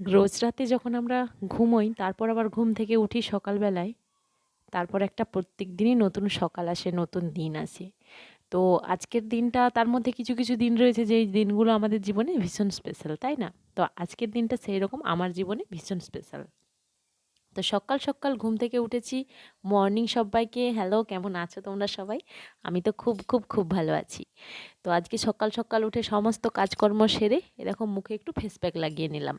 রোজ রাতে যখন আমরা ঘুমোই তারপর আবার ঘুম থেকে উঠি সকালবেলায়, তারপর একটা প্রত্যেক দিনই নতুন সকাল আসে, নতুন দিন আসে। তো আজকের দিনটা, তার মধ্যে কিছু কিছু দিন রয়েছে যেই দিনগুলো আমাদের জীবনে ভীষণ স্পেশাল, তাই না? তো আজকের দিনটা সেই রকম আমার জীবনে ভীষণ স্পেশাল। তো সকাল সকাল ঘুম থেকে উঠেছি। মর্নিং সবাইকে, হ্যালো, কেমন আছো তোমরা সবাই? আমি তো খুব খুব খুব ভালো আছি। তো আজকে সকাল সকাল উঠে সমস্ত কাজকর্ম সেরে এরকম মুখে একটু ফেস প্যাক লাগিয়ে নিলাম।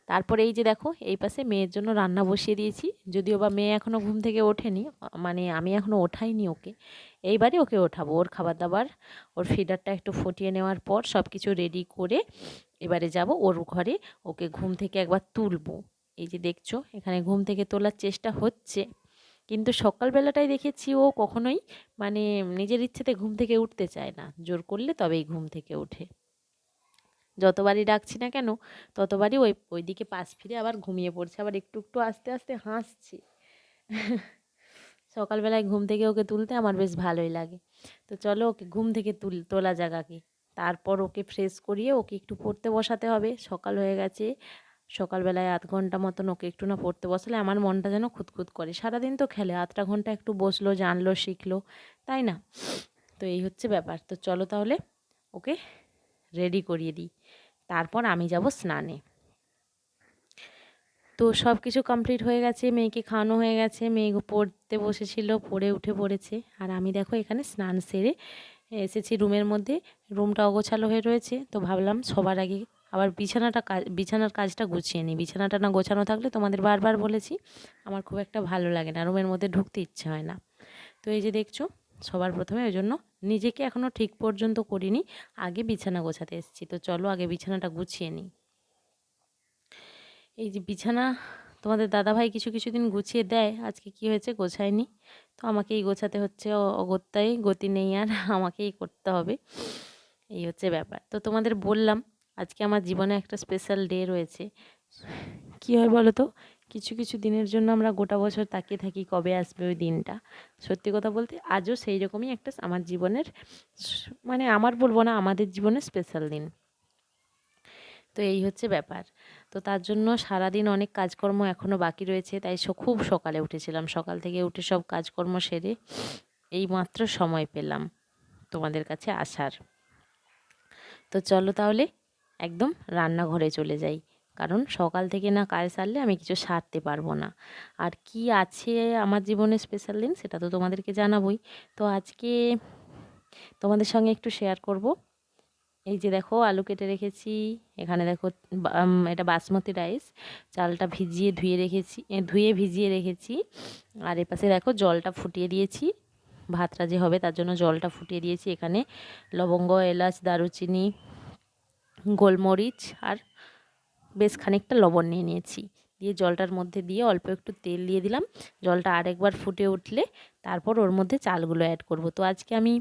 তারপরে এই যে দেখো, এই পাশে মেয়ের জন্য রান্না বসিয়ে দিয়েছি। যদিও বা মেয়ে এখনও ঘুম থেকে ওঠেনি, মানে আমি এখনও ওঠাইনি ওকে। এইবারে ওকে ওঠাবো, ওর খাবার দাবার, ওর ফিডারটা একটু ফুটিয়ে নেওয়ার পর সব কিছু রেডি করে এবারে যাব ওর ঘরে, ওকে ঘুম থেকে একবার তুলবো। এই যে দেখছো, এখানে ঘুম থেকে তোলার চেষ্টা হচ্ছে, কিন্তু সকালবেলাটাই দেখেছি ও কখনোই মানে নিজের ইচ্ছেতে ঘুম থেকে উঠতে চায় না, জোর করলে তবেই ঘুম থেকে ওঠে। যতবারই ডাকছি না কেন, ততবারই ওইদিকে পাশ ফিরে আবার ঘুমিয়ে পড়ছে, আবার একটু একটু আস্তে আস্তে হাসছে। সকালবেলায় ঘুম থেকে ওকে তুলতে আমার বেশ ভালোই লাগে। তো চলো ওকে ঘুম থেকে তোলা যাক আগে। তারপর ওকে ফ্রেশ করিয়ে ওকে একটু পড়তে বসাতে হবে, সকাল হয়ে গেছে। সকালবেলায় আধ ঘন্টা মতন ওকে একটু না পড়তে বসালে আমার মনটা যেন খুঁতখুত করে। সারাদিন তো খেলে, আধটা ঘন্টা একটু বসলো, জানলো, শিখলো, তাই না? তো এই হচ্ছে ব্যাপার। তো চলো তাহলে ওকে রেডি করিয়ে দিই, তারপর আমি যাব স্নানে। তো সব কিছু কমপ্লিট হয়ে গেছে, মেয়েকে খাওয়ানো হয়ে গেছে, মেয়ে পড়তে বসেছিল, পড়ে উঠে পড়েছে। আর আমি দেখো এখানে স্নান সেরে এসেছি রুমের মধ্যে। রুমটা অগোছালো হয়ে রয়েছে, তো ভাবলাম সবার আগে আবার বিছানার কাজটা গুছিয়ে নিই। বিছানাটা না গোছানো থাকলে, তোমাদের বারবার বলেছি, আমার খুব একটা ভালো লাগে না, রুমের মধ্যে ঢুকতে ইচ্ছে হয় না। তো এই যে দেখছো, সবার প্রথমে ওই জন্য নিজেকে এখনও ঠিক পর্যন্ত করিনি, আগে বিছানা গোছাতে এসেছি। তো চলো আগে বিছানাটা গুছিয়ে নিই। এই যে বিছানা তোমাদের দাদাভাই কিছু কিছু দিন গুছিয়ে দেয়, আজকে কি হয়েছে গোছায়নি, তো আমাকেই গোছাতে হচ্ছে। অগত্যাই গতি নেই আর, আমাকেই করতে হবে। এই হচ্ছে ব্যাপার। তো তোমাদের বললাম আজকে আমার জীবনে একটা স্পেশাল ডে রয়েছে। কী হয় বলো তো, কিছু কিছু দিনের জন্য আমরা গোটা বছর তাকিয়ে থাকি কবে আসবে ওই দিনটা। সত্যি কথা বলতে আজও সেই রকমই একটা আমার জীবনের, মানে আমার বলবো না, আমাদের জীবনের স্পেশাল দিন। তো এই হচ্ছে ব্যাপার। তো তার জন্য সারাদিন অনেক কাজকর্ম এখনও বাকি রয়েছে, তাই খুব সকালে উঠেছিলাম। সকাল থেকে উঠে সব কাজকর্ম সেরে এই মাত্র সময় পেলাম তোমাদের কাছে আসার। তো চলো তাহলে একদম রান্নাঘরে চলে যাই, কারণ সকাল থেকে না কাজ সারলে আমি কিছু সারতে পারবো না। আর কি আছে আমার জীবনে স্পেশাল দিন, সেটা তো তোমাদেরকে জানাবোই। তো আজকে তোমাদের সঙ্গে একটু শেয়ার করব। এই যে দেখো আলু কেটে রেখেছি, এখানে দেখো এটা বাসমতি রাইস, চালটা ধুয়ে ভিজিয়ে রেখেছি। আর এপাশে দেখো জলটা ফুটিয়ে দিয়েছি, ভাতটা যে হবে তার জন্য জলটা ফুটিয়ে দিয়েছি। এখানে লবঙ্গ, এলাচ, দারুচিনি, গোলমরিচ আর বেশ খানিকটা লবণ নিয়ে নিয়েছি। দিয়ে জলটার মধ্যে দিয়ে অল্প একটু তেল দিয়ে দিলাম। জলটা আরেকবার ফুটে উঠলে তারপর ওর মধ্যে চালগুলো অ্যাড করব। তো আজকে আমি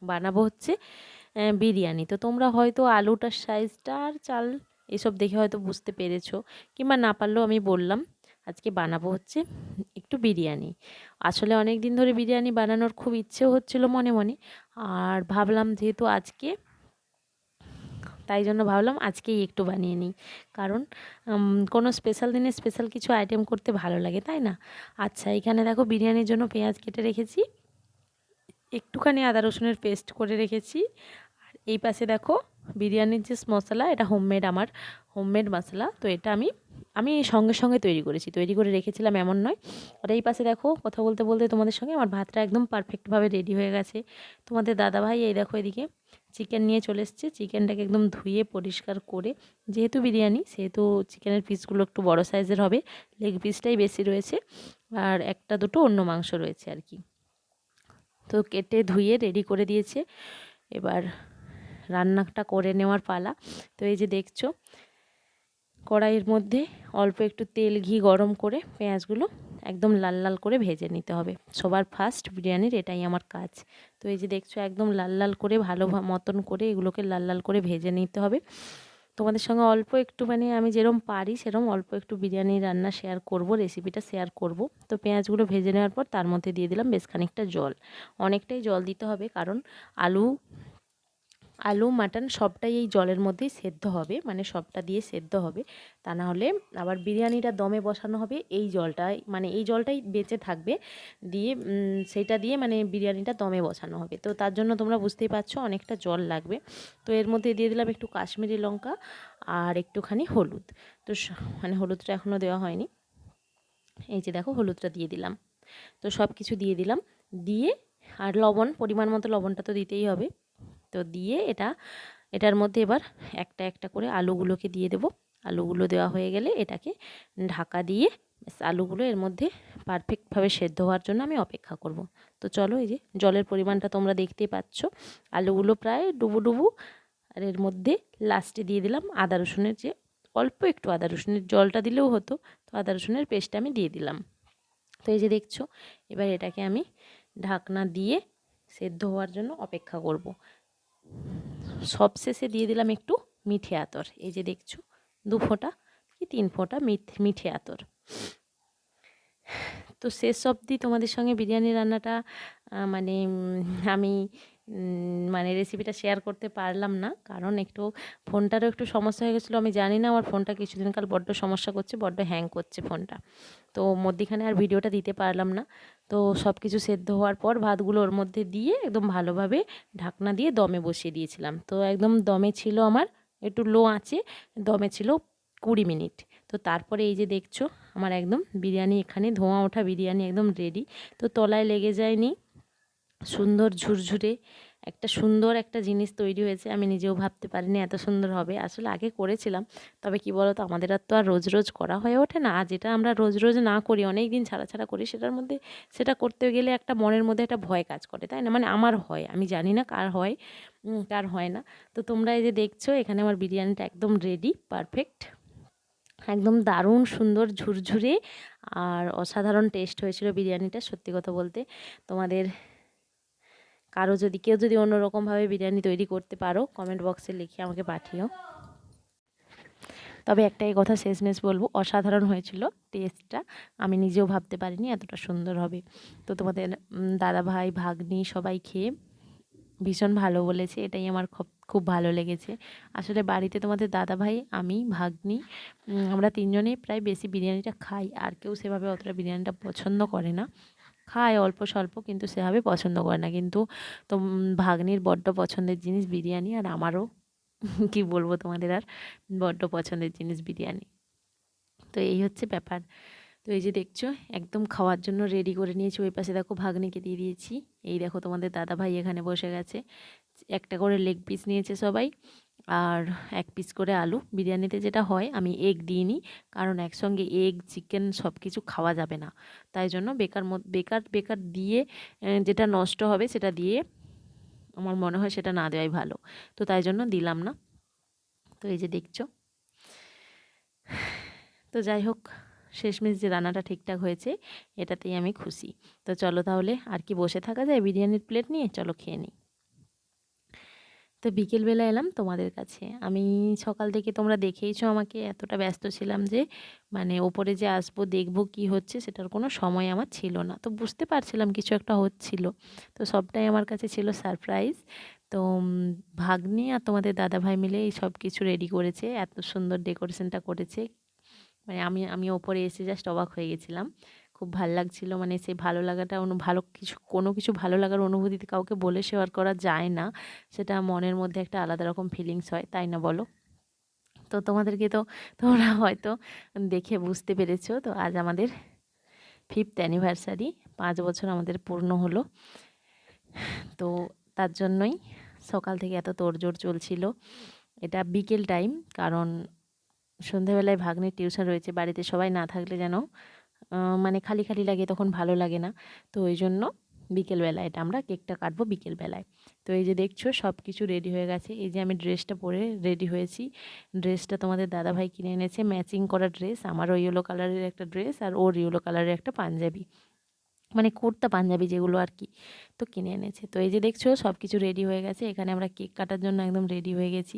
বানাবো হচ্ছে বিরিয়ানি। তো তোমরা হয়তো আলুটার সাইজটা আর চাল এসব দেখে হয়তো বুঝতে পেরেছো, কিংবা না পারলেও আমি বললাম আজকে বানাবো হচ্ছে একটু বিরিয়ানি। আসলে অনেক দিন ধরে বিরিয়ানি বানানোর খুব ইচ্ছেও হচ্ছিল মনে মনে, আর ভাবলাম যেহেতু আজকে, তাই জন্য ভাবলাম আজকেই একটু বানিয়ে নিই। কারণ কোনো স্পেশাল দিনে স্পেশাল কিছু আইটেম করতে ভালো লাগে, তাই না? আচ্ছা, এখানে দেখো বিরিয়ানির জন্য পেঁয়াজ কেটে রেখেছি, একটুখানি আদা রসুনের পেস্ট করে রেখেছি। আর এই পাশে দেখো বিরিয়ানির যে মশলা, এটা আমার হোমমেড মশলা। তো এটা আমি আমি সঙ্গে সঙ্গে তৈরি করে রেখেছিলাম এমন নয়। আর এই পাশে দেখো কথা বলতে বলতে তোমাদের সঙ্গে আমার ভাতটা একদম পারফেক্টভাবে রেডি হয়ে গেছে। তোমাদের দাদাভাই এই দেখো এদিকে চিকেন নিয়ে চলে এসছে। চিকেনটাকে একদম ধুয়ে পরিষ্কার করে, যেহেতু বিরিয়ানি সেহেতু চিকেনের পিসগুলো একটু বড় সাইজের হবে, লেগ পিসটাই বেশি রয়েছে, আর একটা দুটো অন্য মাংস রয়েছে আর কি। তো কেটে ধুয়ে রেডি করে দিয়েছে, এবার রান্নাটা করে নেওয়ার পালা। তো এই যে দেখছো কড়াইয়ের মধ্যে অল্প একটু তেল ঘি গরম করে পেঁয়াজগুলো একদম লাল লাল করে ভেজে নিতে হবে। সবার ফার্স্ট বিরিয়ানির এটাই আমার কাজ। তো এই যে দেখছো একদম লাল লাল করে ভালো মতন করে এগুলোকে লাল লাল করে ভেজে নিতে হবে। তোমাদের সঙ্গে অল্প একটু, মানে আমি যেরকম পারি সেরকম অল্প একটু বিরিয়ানি রান্না শেয়ার করব, রেসিপিটা শেয়ার করব। তো পেঁয়াজগুলো ভেজে নেওয়ার পর তার মধ্যে দিয়ে দিলাম বেশ খানিকটা জল। অনেকটাই জল দিতে হবে, কারণ আলু আলু মাটন সবটাই এই জলের মধ্যেই সেদ্ধ হবে, মানে সবটা দিয়ে সেদ্ধ হবে। তা না হলে আবার বিরিয়ানিটা দমে বসানো হবে এই জলটাই, মানে এই জলটাই বেঁচে থাকবে, দিয়ে সেইটা দিয়ে মানে বিরিয়ানিটা দমে বসানো হবে। তো তার জন্য তোমরা বুঝতেই পারছো অনেকটা জল লাগবে। তো এর মধ্যে দিয়ে দিলাম একটু কাশ্মীরি লঙ্কা আর একটুখানি হলুদ। তো মানে হলুদটা এখনও দেওয়া হয়নি, এই যে দেখো হলুদটা দিয়ে দিলাম। তো সব কিছু দিয়ে দিলাম, দিয়ে আর লবণ, পরিমাণ মতো লবণটা তো দিতেই হবে। তো দিয়ে এটার মধ্যে এবার একটা একটা করে আলুগুলোকে দিয়ে দেবো। আলুগুলো দেওয়া হয়ে গেলে এটাকে ঢাকা দিয়ে আলুগুলো এর মধ্যে পারফেক্টভাবে সেদ্ধ হওয়ার জন্য আমি অপেক্ষা করব। তো চলো, এই যে জলের পরিমাণটা তোমরা দেখতেই পাচ্ছ, আলুগুলো প্রায় ডুবু ডুবু। আর এর মধ্যে লাস্টে দিয়ে দিলাম আদা রসুনের, যে অল্প একটু আদা রসুনের জলটা দিলেও হতো, তো আদা রসুনের পেস্টটা আমি দিয়ে দিলাম। তো এই যে দেখছো, এবার এটাকে আমি ঢাকনা দিয়ে সেদ্ধ হওয়ার জন্য অপেক্ষা করব। সবশেষে দিয়ে দিলাম একটু মিঠে আতর, এই যে দেখছো 2 ফোঁটা কি 3 ফোঁটা মিঠে আতর। তো শেষ অবধি তোমাদের সঙ্গে বিরিয়ানি রান্নাটা মানে আমি মানে রেসিপিটা শেয়ার করতে পারলাম না, কারণ একটু ফোনটারও একটু সমস্যা হয়ে গেছিলো। আমি জানি না, আমার ফোনটা কিছুদিনকাল বড্ড সমস্যা করছে, বড্ড হ্যাং করছে ফোনটা। তো মধ্যিখানে আর ভিডিওটা দিতে পারলাম না। তো সব কিছু সেদ্ধ হওয়ার পর ভাতগুলো ওর মধ্যে দিয়ে একদম ভালোভাবে ঢাকনা দিয়ে দমে বসিয়ে দিয়েছিলাম। তো একদম দমে ছিল আমার, একটু লো আঁচে দমে ছিল 20 মিনিট। তো তারপরে এই যে দেখছো আমার একদম বিরিয়ানি, এখানে ধোঁয়া ওঠা বিরিয়ানি একদম রেডি। তো তলায় লেগে যায়নি, সুন্দর ঝুরঝুরে সুন্দর একটা জিনিস তৈরি হয়েছে। আমি নিজেও ভাবতে পারিনি এত সুন্দর হবে। আসলে আগে করেছিলাম, তবে কি বলো তো, আমাদের আর তো আর রোজ রোজ করা হয়ে ওঠে না। আর যেটা আমরা রোজ রোজ না করি, অনেক দিন ছাড়া ছাড়া করি, সেটার মধ্যে সেটা করতে গেলে একটা মনের মধ্যে একটা ভয় কাজ করে, তাই না? মানে আমার হয়, আমি জানি না কার হয় কার হয় না। তো তোমরা এই যে দেখছো, এখানে আমার বিরিয়ানিটা একদম রেডি, পারফেক্ট, একদম দারুণ সুন্দর ঝুরঝুরে আর অসাধারণ টেস্ট হয়েছিল বিরিয়ানিটা। সত্যি কথা বলতে, তোমাদের কেউ যদি অন্যরকমভাবে বিরিয়ানি তৈরি করতে পারো, কমেন্ট বক্সে লিখে আমাকে পাঠিও। তবে একটাই কথা শেষমেশ বলবো, অসাধারণ হয়েছিল টেস্টটা। আমি নিজেও ভাবতে পারিনি এতটা সুন্দর হবে। তো তোমাদের দাদা ভাই ভাগ্নি সবাই খেয়ে ভীষণ ভালো বলেছে, এটাই আমার খুব খুব ভালো লেগেছে। আসলে বাড়িতে তোমাদের দাদা ভাই, আমি, ভাগ্নি, আমরা তিনজনেই প্রায় বেশি বিরিয়ানিটা খাই। আর কেউ সেভাবে অতটা বিরিয়ানিটা পছন্দ করে না, খায় অল্প স্বল্প, কিন্তু সেভাবে পছন্দ করে না। কিন্তু তো ভাগ্নির বড্ড পছন্দের জিনিস বিরিয়ানি, আর আমারও কি বলবো তোমাদের, আর বড্ড পছন্দের জিনিস বিরিয়ানি। তো এই হচ্ছে ব্যাপার। তো এই যে দেখছো একদম খাওয়ার জন্য রেডি করে নিয়েছি। ওই পাশে দেখো ভাগ্নিকে দিয়ে দিয়েছি, এই দেখো তোমাদের দাদা ভাই এখানে বসে গেছে। একটা করে লেগ পিস নিয়েছে সবাই, আর 1 পিস করে আলু। বিরিয়ানিতে যেটা হয়, আমি এগ দিইনি, কারণ একসঙ্গে এগ চিকেন সব কিছু খাওয়া যাবে না। তাই জন্য বেকার বেকার দিয়ে যেটা নষ্ট হবে সেটা দিয়ে আমার মনে হয় সেটা না দেওয়াই ভালো। তো তাই জন্য দিলাম না। তো এই যে দেখছো, তো যাই হোক, শেষমেশ যে রান্নাটা ঠিকঠাক হয়েছে এটাতেই আমি খুশি। তো চলো তাহলে, আর কি বসে থাকা যায়, বিরিয়ানির প্লেট নিয়ে চলো খেয়ে নিই। তো বিকেলবেলা এলাম তোমাদের কাছে। আমি সকাল থেকে তোমরা দেখেইছো আমাকে, এতটা ব্যস্ত ছিলাম যে মানে ওপরে যে আসবো দেখবো কি হচ্ছে সেটার কোনো সময় আমার ছিল না। তো বুঝতে পারছিলাম কিছু একটা হচ্ছিল, তো সবটাই আমার কাছে ছিল সারপ্রাইজ। তো ভাগ্নি আর তোমাদের দাদাভাই মিলে এই সব কিছু রেডি করেছে, এত সুন্দর ডেকোরেশনটা করেছে। মানে আমি ওপরে এসে জাস্ট অবাক হয়ে গেছিলাম। খুব ভাল লাগছিল, মানে সেই ভালো লাগাটা কোনো কিছু ভালো লাগার অনুভূতি কাউকে বলে শেয়ার করা যায় না। সেটা মনের মধ্যে একটা আলাদা রকম ফিলিংস হয়, তাই না বলো? তো তোমাদেরকে তো তোমরা হয়তো দেখে বুঝতে পেরেছো। তো আজ আমাদের 5th অ্যানিভার্সারি, 5 বছর আমাদের পূর্ণ হলো। তো তার জন্যই সকাল থেকে এত তোড়জোড় চলছিল। এটা বিকেল টাইম, কারণ সন্ধেবেলায় ভাগ্নের টিউশন রয়েছে। বাড়িতে সবাই না থাকলে যেন মানে খালি খালি লাগে, তখন ভালো লাগে না। তো ওই জন্য বিকেলবেলা এটা আমরা কেকটা কাটবো বিকেলবেলায়। তো এই যে দেখছো সব কিছু রেডি হয়ে গেছে। এই যে আমি ড্রেসটা পরে রেডি হয়েছি। ড্রেসটা তোমাদের দাদাভাই কিনে এনেছে, ম্যাচিং করা ড্রেস। আমারও ইয়েলো কালারের একটা ড্রেস, আর ওর ইয়েলো কালারের একটা পাঞ্জাবি, মানে কুর্তা পাঞ্জাবি যেগুলো আর কি, তো কিনে এনেছে। তো এই যে দেখছো সব কিছু রেডি হয়ে গেছে। এখানে আমরা কেক কাটার জন্য একদম রেডি হয়ে গেছি।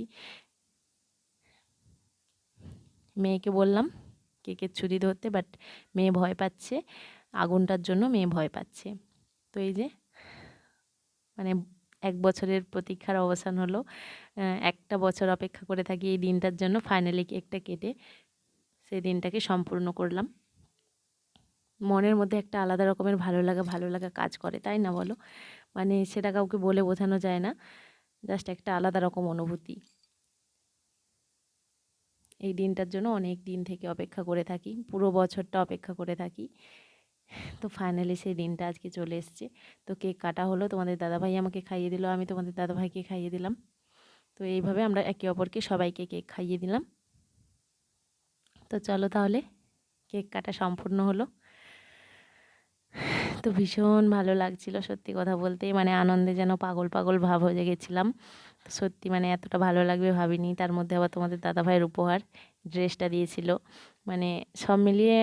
মেয়েকে বললাম কেকের ছুরি ধরতে, বাট মেয়ে ভয় পাচ্ছে, আগুনটার জন্য মেয়ে ভয় পাচ্ছে। তো এই যে মানে 1 বছরের প্রতীক্ষার অবসান হলো। একটা বছর অপেক্ষা করে থাকি এই দিনটার জন্য, ফাইনালি কেকটা কেটে সেই দিনটাকে সম্পূর্ণ করলাম। মনের মধ্যে একটা আলাদা রকমের ভালো লাগা কাজ করে, তাই না বলো? মানে সেটা কাউকে বলে বোঝানো যায় না, জাস্ট একটা আলাদা রকম অনুভূতি। এই দিনটার জন্য অনেক দিন থেকে অপেক্ষা করে থাকি, পুরো বছরটা অপেক্ষা করে থাকি। তো ফাইনালি সেই দিনটা আজকে চলে এসছে। তো কেক কাটা হলো, তোমাদের দাদাভাই আমাকে খাইয়ে দিল, আমি তোমাদের দাদাভাইকে খাইয়ে দিলাম। তো এইভাবে আমরা একে অপরকে সবাইকে কেক খাইয়ে দিলাম। তো চলো তাহলে, কেক কাটা সম্পূর্ণ হলো। তো ভীষণ ভালো লাগছিল সত্যি কথা বলতে, মানে আনন্দে যেন পাগল পাগল ভাব হয়ে গেছিলাম। সত্যি মানে এতটা ভালো লাগবে ভাবিনি। তার মধ্যে আবার তোমাদের দাদাভাইয়ের উপহার ড্রেসটা দিয়েছিল, মানে সব মিলিয়ে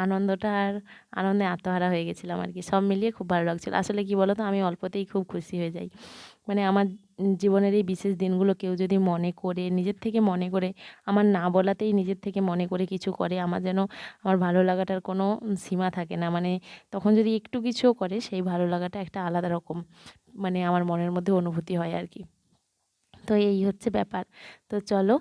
আনন্দটা আর আনন্দে আত্মহারা হয়ে গেছিলাম আর কি। সব মিলিয়ে খুব ভালো লাগছিল। আসলে কি বলো তো, আমি অল্পতেই খুব খুশি হয়ে যাই। মানে আমার জীবনের এই বিশেষ দিনগুলো কেউ যদি মনে করে, নিজের থেকে মনে করে, আমার না বলাতেই নিজের থেকে মনে করে কিছু করে, আমার যেন আমার ভালো লাগাটার কোনো সীমা থাকে না। মানে তখন যদি একটু কিছুও করে, সেই ভালো লাগাটা একটা আলাদা রকম, মানে আমার মনের মধ্যে অনুভূতি হয় আর কি। তো এই হচ্ছে ব্যাপার। তো চলো,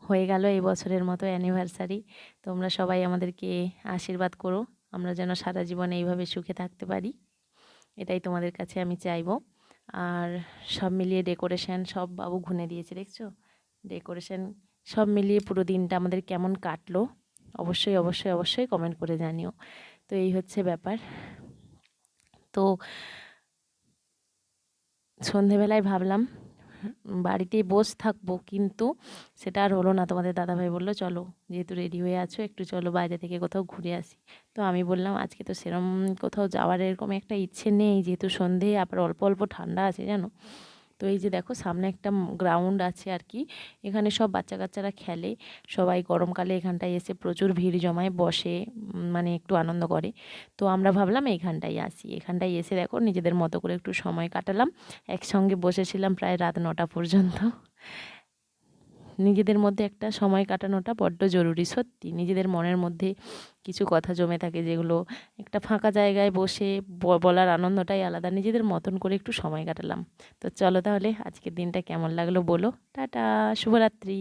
হয়ে গেল এই বছরের মতো অ্যানিভার্সারি। তোমরা সবাই আমাদেরকে আশীর্বাদ করো, আমরা যেন সারা জীবন এইভাবে সুখে থাকতে পারি, এটাই তোমাদের কাছে আমি চাইবো। আর সব মিলিয়ে ডেকোরেশন সব বাবু ঘুনে দিয়েছে, দেখছো? ডেকোরেশন সব মিলিয়ে পুরো দিনটা আমাদের কেমন কাটলো অবশ্যই অবশ্যই অবশ্যই কমেন্ট করে জানিও। তো এই হচ্ছে ব্যাপার। তো সন্ধেবেলায় ভাবলাম বাড়িতেই বসে থাকবো, কিন্তু সেটা আর হলো না। তোমাদের দাদাভাই বললো চলো, যেহেতু রেডি হয়ে আছো, একটু চলো বাইরে থেকে কোথাও ঘুরে আসি। তো আমি বললাম আজকে তো সেরম কোথাও যাওয়ার এরকম একটা ইচ্ছে নেই, যেহেতু সন্ধে, আবার অল্প অল্প ঠান্ডা আছে জানো। তো এই যে দেখো সামনে একটা গ্রাউন্ড আছে আর কি, এখানে সব বাচ্চা কাচ্চারা খেলে, সবাই গরমকালে এখানটায় এসে প্রচুর ভিড় জমায়, বসে মানে একটু আনন্দ করে। তো আমরা ভাবলাম এইখানটায় আসি, এখানটায় এসে দেখো নিজেদের মতো করে একটু সময় কাটালাম। একসঙ্গে বসেছিলাম প্রায় রাত 9টা পর্যন্ত। নিজেদের মধ্যে একটা সময় কাটানোটা বড্ড জরুরি, সত্যি। নিজেদের মনের মধ্যে কিছু কথা জমে থাকে, যেগুলো একটা ফাঁকা জায়গায় বসে বলার আনন্দটাই আলাদা। নিজেদের মতন করে একটু সময় কাটালাম। তো চলো তাহলে, আজকের দিনটা কেমন লাগলো বলো। টাটা, শুভরাত্রি।